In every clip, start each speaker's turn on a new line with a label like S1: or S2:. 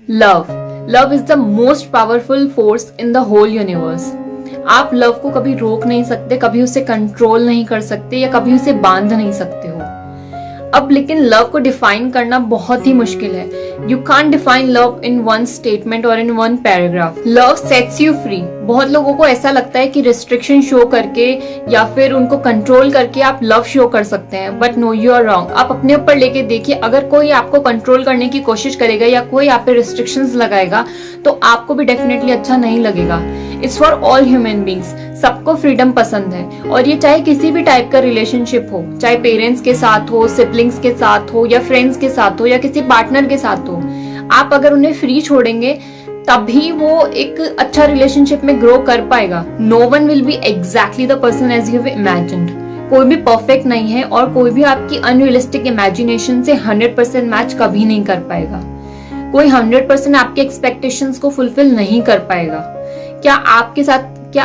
S1: Love love is the most powerful force in the whole universe. आप love को कभी रोक नहीं सकते, कभी उसे कंट्रोल नहीं कर सकते या कभी उसे बांध नहीं सकते हो। अब लेकिन लव को डिफाइन करना बहुत ही मुश्किल है। You can't define love in one statement और in one paragraph. Love sets you free. बहुत लोगों को ऐसा लगता है कि रिस्ट्रिक्शन शो करके या फिर उनको कंट्रोल करके आप लव शो कर सकते हैं, but no, you are wrong. आप अपने ऊपर लेके देखिए, अगर कोई आपको कंट्रोल करने की कोशिश करेगा या कोई आप पे रिस्ट्रिक्शंस लगाएगा तो आपको भी डेफिनेटली अच्छा नहीं लगेगा। It's for all human beings. सबको फ्रीडम पसंद है, और ये चाहे किसी भी टाइप का रिलेशनशिप हो, चाहे पेरेंट्स के साथ हो, सिबलिंग्स के साथ हो, या फ्रेंड्स के साथ हो, या किसी पार्टनर के साथ हो। आप अगर उन्हें फ्री छोड़ेंगे तभी वो एक अच्छा रिलेशनशिप में ग्रो कर पाएगा। No one will be exactly the person as you have imagined. कोई भी परफेक्ट नहीं है और कोई भी आपकी अनरियलिस्टिक इमेजिनेशन से 100% मैच कभी नहीं कर पाएगा। कोई 100% आपके एक्सपेक्टेशंस को फुलफिल नहीं कर पाएगा। क्या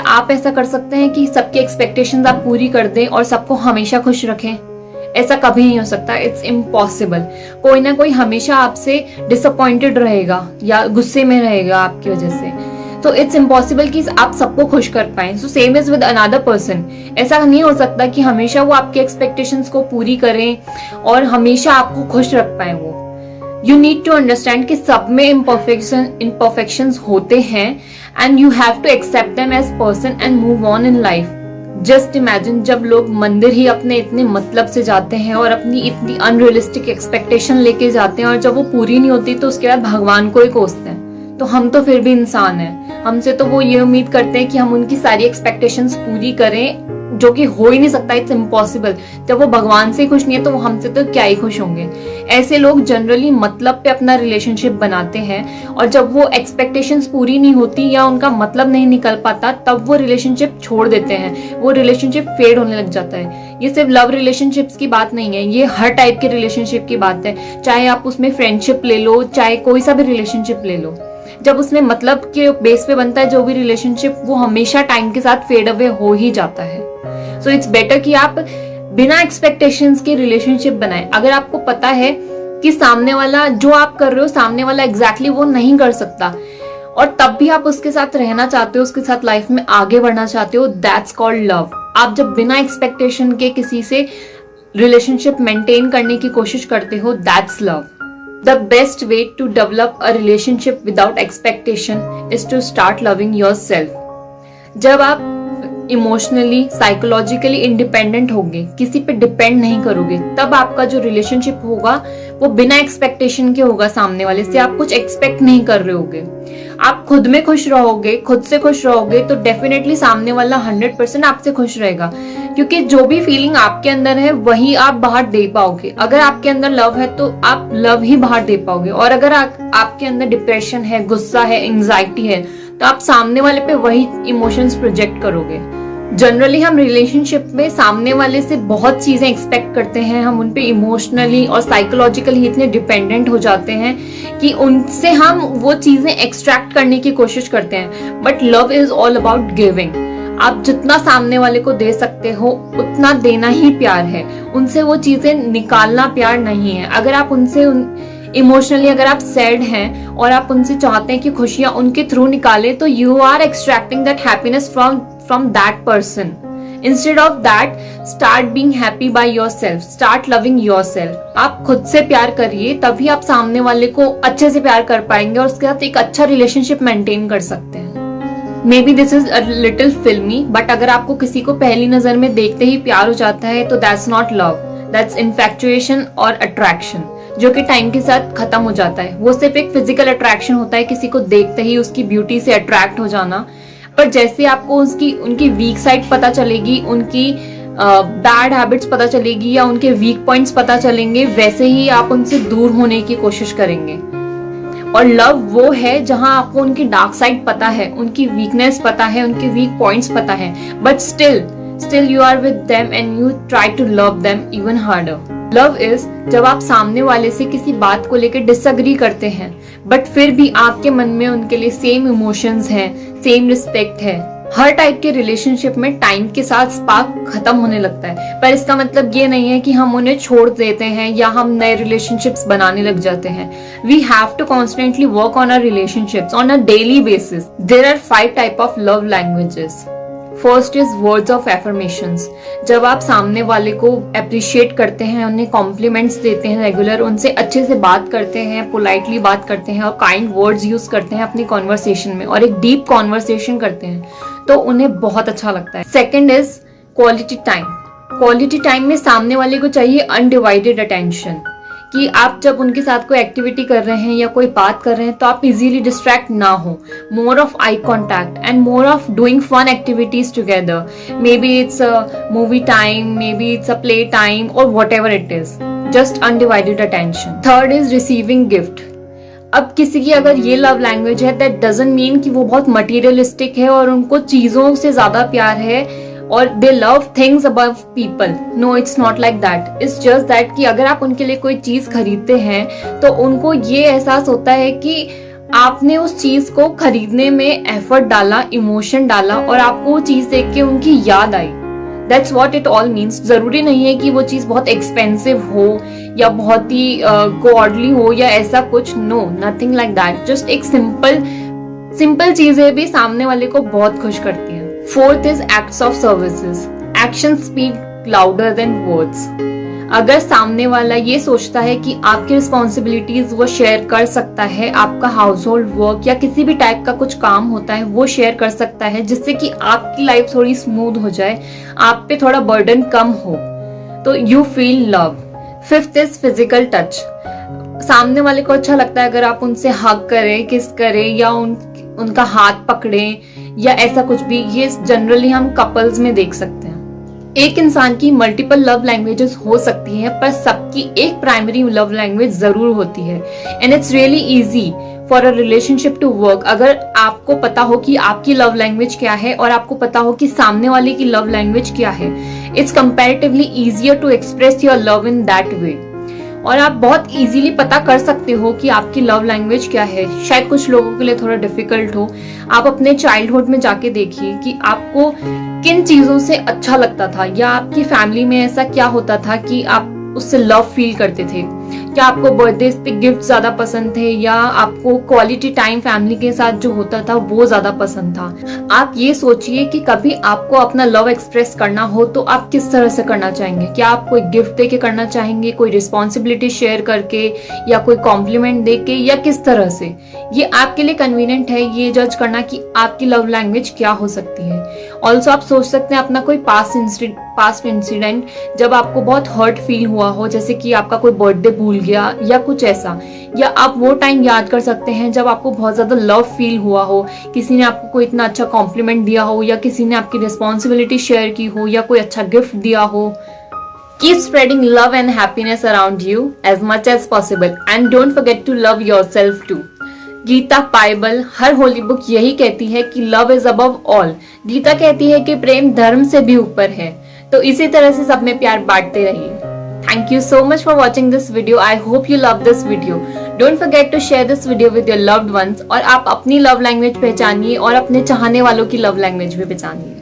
S1: आप ऐसा कर सकते हैं कि सबके एक्सपेक्टेशंस आप पूरी कर दें और सबको हमेशा खुश रखें? ऐसा कभी नहीं हो सकता। It's impossible. कोई ना कोई हमेशा आपसे डिसअपॉइंटेड रहेगा या गुस्से में रहेगा आपकी वजह से। तो इट्स इम्पॉसिबल कि आप सबको खुश कर पाएं। So same is with another person. ऐसा नहीं हो सकता कि हमेशा वो आपके एक्सपेक्टेशंस को पूरी करें और हमेशा आपको खुश रख पाए वो। यू नीड टू अंडरस्टैंड कि सब में इम्परफेक्शंस होते हैं and you have to accept them as person and move on in life. Just imagine, जब लोग मंदिर ही अपने इतने मतलब से जाते हैं और अपनी इतनी अनरियलिस्टिक एक्सपेक्टेशन लेके जाते हैं और जब वो पूरी नहीं होती तो उसके बाद भगवान को ही कोसते हैं। तो हम तो फिर भी इंसान हैं। हमसे तो वो ये उम्मीद करते हैं कि हम उनकी सारी एक्सपेक्टेशंस पूरी करें, जो कि हो ही नहीं सकता। It's impossible. जब वो भगवान से खुश नहीं है तो वो हमसे तो क्या ही खुश होंगे। ऐसे लोग जनरली मतलब पे अपना रिलेशनशिप बनाते हैं, और जब वो एक्सपेक्टेशंस पूरी नहीं होती या उनका मतलब नहीं निकल पाता तब वो रिलेशनशिप छोड़ देते हैं। वो रिलेशनशिप फेड होने लग जाता है। ये सिर्फ लव रिलेशनशिप्स की बात नहीं है, ये हर टाइप के रिलेशनशिप की बात है। चाहे आप उसमें फ्रेंडशिप ले लो, चाहे कोई सा भी रिलेशनशिप ले लो, जब उसमें मतलब के बेस पे बनता है जो भी रिलेशनशिप, वो हमेशा टाइम के साथ फेड अवे हो ही जाता है। सो इट्स बेटर कि आप बिना एक्सपेक्टेशंस के रिलेशनशिप बनाएं। अगर आपको पता है कि सामने वाला जो आप कर रहे हो, सामने वाला एग्जैक्टली वो नहीं कर सकता, और तब भी आप उसके साथ रहना चाहते हो, उसके साथ लाइफ में आगे बढ़ना चाहते हो, दैट्स कॉल्ड लव। आप जब बिना एक्सपेक्टेशन के किसी से रिलेशनशिप मेंटेन करने की कोशिश करते हो, that's love. The best way to develop a relationship without expectation is to start loving yourself. जब आप इमोशनली, साइकोलॉजिकली इंडिपेंडेंट होगे, किसी पे डिपेंड नहीं करोगे, तब आपका जो रिलेशनशिप होगा वो बिना एक्सपेक्टेशन के होगा। सामने वाले से आप कुछ एक्सपेक्ट नहीं कर रहे होगे। आप खुद में खुश रहोगे, खुद से खुश रहोगे, तो डेफिनेटली सामने वाला 100% आपसे खुश रहेगा, क्योंकि जो भी फीलिंग आपके अंदर है वही आप बाहर दे पाओगे। अगर आपके अंदर लव है तो आप लव ही बाहर दे पाओगे, और अगर आपके अंदर डिप्रेशन है, गुस्सा है, एंजाइटी है, तो आप सामने वाले पे वही इमोशंस प्रोजेक्ट करोगे। जनरली हम रिलेशनशिप में सामने वाले से बहुत चीजें एक्सपेक्ट करते हैं। हम उन पे इमोशनली और साइकोलॉजिकली इतने डिपेंडेंट हो जाते हैं कि उनसे हम वो चीजें एक्सट्रैक्ट करने की कोशिश करते हैं। But love is all about giving. आप जितना सामने वाले को दे सकते हो उतना देना ही प्यार है। उनसे वो चीजें निकालना प्यार नहीं है। अगर आप उनसे इमोशनली अगर आप सैड हैं और आप उनसे चाहते हैं कि खुशियां उनके थ्रू निकाले, तो you are extracting that happiness from that person. Instead of that, start being happy by yourself, start loving yourself. आप खुद से प्यार करिए, तभी आप सामने वाले को अच्छे से प्यार कर पाएंगे और उसके साथ एक अच्छा रिलेशनशिप मेंटेन कर सकते हैं। May be this is a little फिल्मी, बट अगर आपको किसी को पहली नजर में देखते ही प्यार हो जाता है तो दैट्स नॉट लव, दैट्स इन्फैक्चुएशन और अट्रैक्शन, जो कि टाइम के साथ खत्म हो जाता है। वो सिर्फ एक फिजिकल अट्रैक्शन होता है, किसी को देखते ही उसकी ब्यूटी से अट्रैक्ट हो जाना। पर जैसे आपको उनकी वीक साइड पता चलेगी, उनकी बैड हैबिट्स पता चलेगी या उनके वीक पॉइंट्स पता चलेंगे, वैसे ही आप उनसे दूर होने की कोशिश करेंगे। और लव वो है जहां आपको उनकी डार्क साइड पता है, उनकी वीकनेस पता है, उनके वीक पॉइंट्स पता है, but still you are with them and you try to love them even harder. Love is जब आप सामने वाले से किसी बात को लेकर डिसएग्री करते हैं, बट फिर भी आपके मन में उनके लिए सेम इमोशंस हैं, सेम रिस्पेक्ट है, हर टाइप के रिलेशनशिप में टाइम के साथ स्पार्क खत्म होने लगता है, पर इसका मतलब ये नहीं है कि हम उन्हें छोड़ देते हैं या हम नए रिलेशनशिप्स बनाने लग जाते हैं. We have to constantly work on our relationships on a daily basis. There are 5 type of love languages. First is words of affirmations. जब आप सामने वाले को अप्रिशिएट करते हैं, उन्हें कॉम्प्लीमेंट्स देते हैं रेगुलर, उनसे अच्छे से बात करते हैं, पोलाइटली बात करते हैं और काइंड वर्ड्स यूज करते हैं अपनी कॉन्वर्सेशन में और एक डीप कॉन्वर्सेशन करते हैं, तो उन्हें बहुत अच्छा लगता है. Second is quality time. Quality time में सामने वाले को चाहिए अनडिवाइडेड अटेंशन, कि आप जब उनके साथ कोई एक्टिविटी कर रहे हैं या कोई बात कर रहे हैं तो आप इजीली डिस्ट्रैक्ट ना हो. More of eye contact and more of doing fun activities together. Maybe it's a movie time, maybe it's a play time और whatever it is. Just undivided attention. Third is receiving gift. अब किसी की अगर ये love language है, that doesn't mean कि वो बहुत मटीरियलिस्टिक है और उनको चीजों से ज्यादा प्यार है और they love things above people. No, it's not like that. It's just that कि अगर आप उनके लिए कोई चीज खरीदते हैं तो उनको ये एहसास होता है कि आपने उस चीज को खरीदने में एफर्ट डाला, इमोशन डाला और आपको वो चीज देख के उनकी याद आई. That's what it all means. जरूरी नहीं है कि वो चीज बहुत एक्सपेंसिव हो या बहुत ही गॉडली हो या ऐसा कुछ. No, nothing like that. Just एक सिंपल चीजें भी सामने वाले को बहुत खुश करती हैं. Fourth is acts of services. Action speak louder than words. अगर सामने वाला ये सोचता है कि आपकी रिस्पॉन्सिबिलिटीज वो शेयर कर सकता है, आपका हाउस होल्ड वर्क या किसी भी टाइप का कुछ काम होता है वो शेयर कर सकता है, जिससे कि आपकी लाइफ थोड़ी स्मूथ हो जाए, आप पे थोड़ा बर्डन कम हो, तो you feel love. Fifth is physical touch. सामने वाले को अच्छा लगता है अगर आप उनसे हग करें, किस करें या उनका हाथ पकड़ें या ऐसा कुछ भी. ये जनरली हम कपल्स में देख सकते हैं. एक इंसान की मल्टीपल लव लैंग्वेजेस हो सकती हैं, पर सबकी एक प्राइमरी लव लैंग्वेज जरूर होती है. And it's really easy for a relationship to work. अगर आपको पता हो कि आपकी लव लैंग्वेज क्या है और आपको पता हो कि सामने वाले की लव लैंग्वेज क्या है, it's comparatively easier to express your love in that way. और आप बहुत इजीली पता कर सकते हो कि आपकी लव लैंग्वेज क्या है. शायद कुछ लोगों के लिए थोड़ा डिफिकल्ट हो. आप अपने चाइल्डहुड में जाके देखिए कि आपको किन चीजों से अच्छा लगता था, या आपकी फैमिली में ऐसा क्या होता था कि आप उससे लव फील करते थे. क्या आपको बर्थडे पे गिफ्ट ज्यादा पसंद थे या आपको क्वालिटी टाइम फैमिली के साथ जो होता था वो ज्यादा पसंद था. आप ये सोचिए कि कभी आपको अपना लव एक्सप्रेस करना हो तो आप किस तरह से करना चाहेंगे. क्या आप कोई गिफ्ट दे के करना चाहेंगे, कोई रिस्पॉन्सिबिलिटी शेयर करके, या कोई कॉम्प्लीमेंट दे के, या किस तरह से. ये आपके लिए कन्वीनियंट है ये जज करना कि आपकी लव लैंग्वेज क्या हो सकती है. ऑल्सो आप सोच सकते हैं अपना कोई पास्ट इंसिडेंट जब आपको बहुत हर्ट फील हुआ हो, जैसे कि आपका कोई बर्थडे भूल गया या कुछ ऐसा, या आप वो टाइम याद कर सकते हैं जब आपको बहुत ज्यादा लव फील हुआ हो, किसी ने आपको कोई इतना अच्छा कॉम्प्लीमेंट दिया हो, या किसी ने आपकी रिस्पॉन्सिबिलिटी शेयर की हो, या कोई अच्छा गिफ्ट दिया हो. Keep spreading love and happiness around you as much as possible and don't forget to love yourself too. Gita Bible हर होली बुक यही कहती है कि love is above all. Gita कहती है कि प्रेम धर्म से भी ऊपर है. तो इसी तरह से सब में प्यार बांटते रहिए. Thank you so much for watching this video. I hope you love this video. Don't forget to share this video with your loved ones. और आप अपनी लव लैंग्वेज पहचानिए और अपने चाहने वालों की लव लैंग्वेज भी पहचानिए.